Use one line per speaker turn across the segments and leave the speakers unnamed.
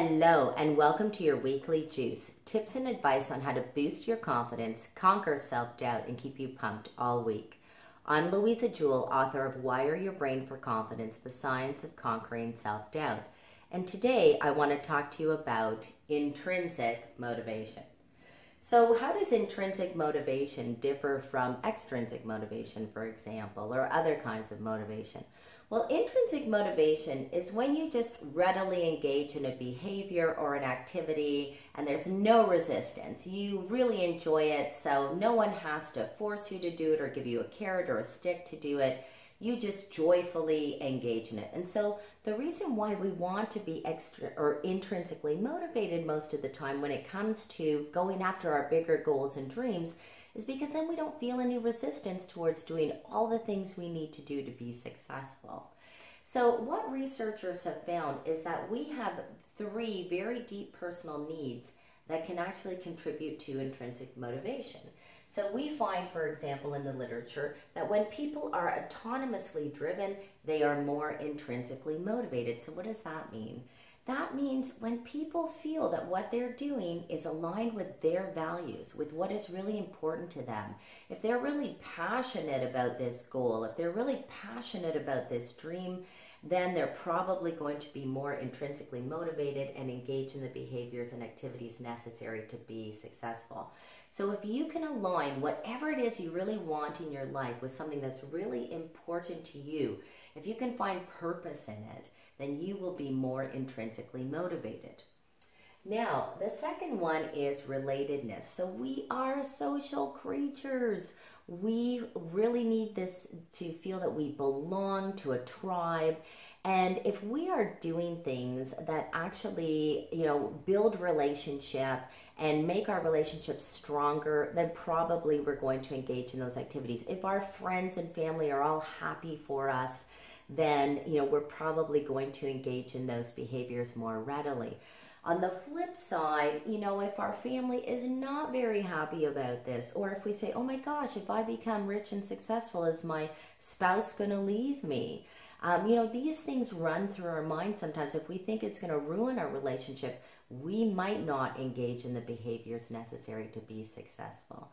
Hello and welcome to your weekly juice. Tips and advice on how to boost your confidence, conquer self-doubt, and keep you pumped all week. I'm Louisa Jewell, author of Wire Your Brain for Confidence, The Science of Conquering Self-Doubt. And today I want to talk to you about intrinsic motivation. So how does intrinsic motivation differ from extrinsic motivation, for example, or other kinds of motivation? Well, intrinsic motivation is when you just readily engage in a behavior or an activity and there's no resistance. You really enjoy it, so no one has to force you to do it or give you a carrot or a stick to do it. You just joyfully engage in it. And so the reason why we want to be intrinsically motivated most of the time when it comes to going after our bigger goals and dreams is because then we don't feel any resistance towards doing all the things we need to do to be successful. So what researchers have found is that we have three very deep personal needs that can actually contribute to intrinsic motivation. So we find, for example, in the literature that when people are autonomously driven, they are more intrinsically motivated. So what does that mean? That means when people feel that what they're doing is aligned with their values, with what is really important to them, if they're really passionate about this goal, if they're really passionate about this dream, then they're probably going to be more intrinsically motivated and engage in the behaviors and activities necessary to be successful. So if you can align whatever it is you really want in your life with something that's really important to you, if you can find purpose in it, then you will be more intrinsically motivated. Now, the second one is relatedness. So we are social creatures. We really need this to feel that we belong to a tribe. And if we are doing things that actually, build relationship and make our relationships stronger, then probably we're going to engage in those activities. If our friends and family are all happy for us, then we're probably going to engage in those behaviors more readily. On the flip side, if our family is not very happy about this, or if we say, oh my gosh, if I become rich and successful, is my spouse going to leave me? These things run through our mind sometimes. If we think it's going to ruin our relationship, we might not engage in the behaviors necessary to be successful.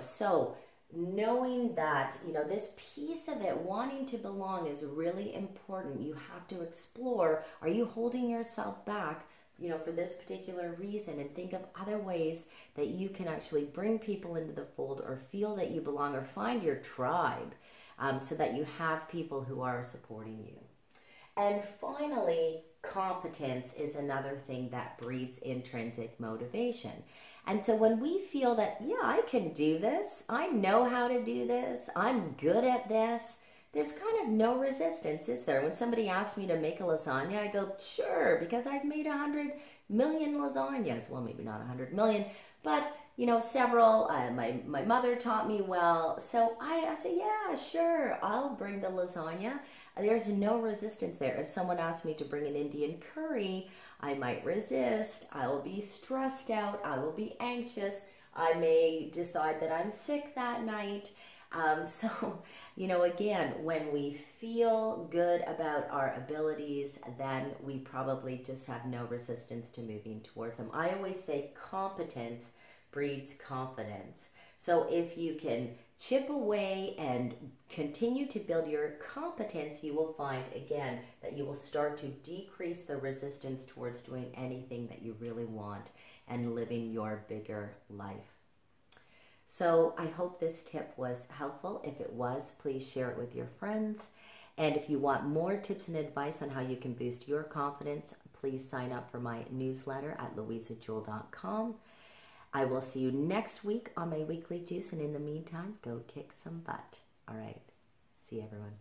So knowing that, this piece of it, wanting to belong, is really important. You have to explore, are you holding yourself back, for this particular reason, and think of other ways that you can actually bring people into the fold or feel that you belong or find your tribe, so that you have people who are supporting you. And finally, competence is another thing that breeds intrinsic motivation. And so when we feel that, yeah, I can do this, I know how to do this, I'm good at this, there's kind of no resistance, is there? When somebody asks me to make a lasagna, I go, sure, because I've made 100 million lasagnas. Well, maybe not 100 million, but several. My mother taught me well. So I say, yeah, sure, I'll bring the lasagna. There's no resistance there. If someone asked me to bring an Indian curry, I might resist. I will be stressed out. I will be anxious. I may decide that I'm sick that night. Again, when we feel good about our abilities, then we probably just have no resistance to moving towards them. I always say competence breeds confidence. So if you can chip away and continue to build your competence, you will find, again, that you will start to decrease the resistance towards doing anything that you really want and living your bigger life. So I hope this tip was helpful. If it was, please share it with your friends. And if you want more tips and advice on how you can boost your confidence, please sign up for my newsletter at louisajewell.com. I will see you next week on my weekly juice, and in the meantime, go kick some butt. All right. See you, everyone.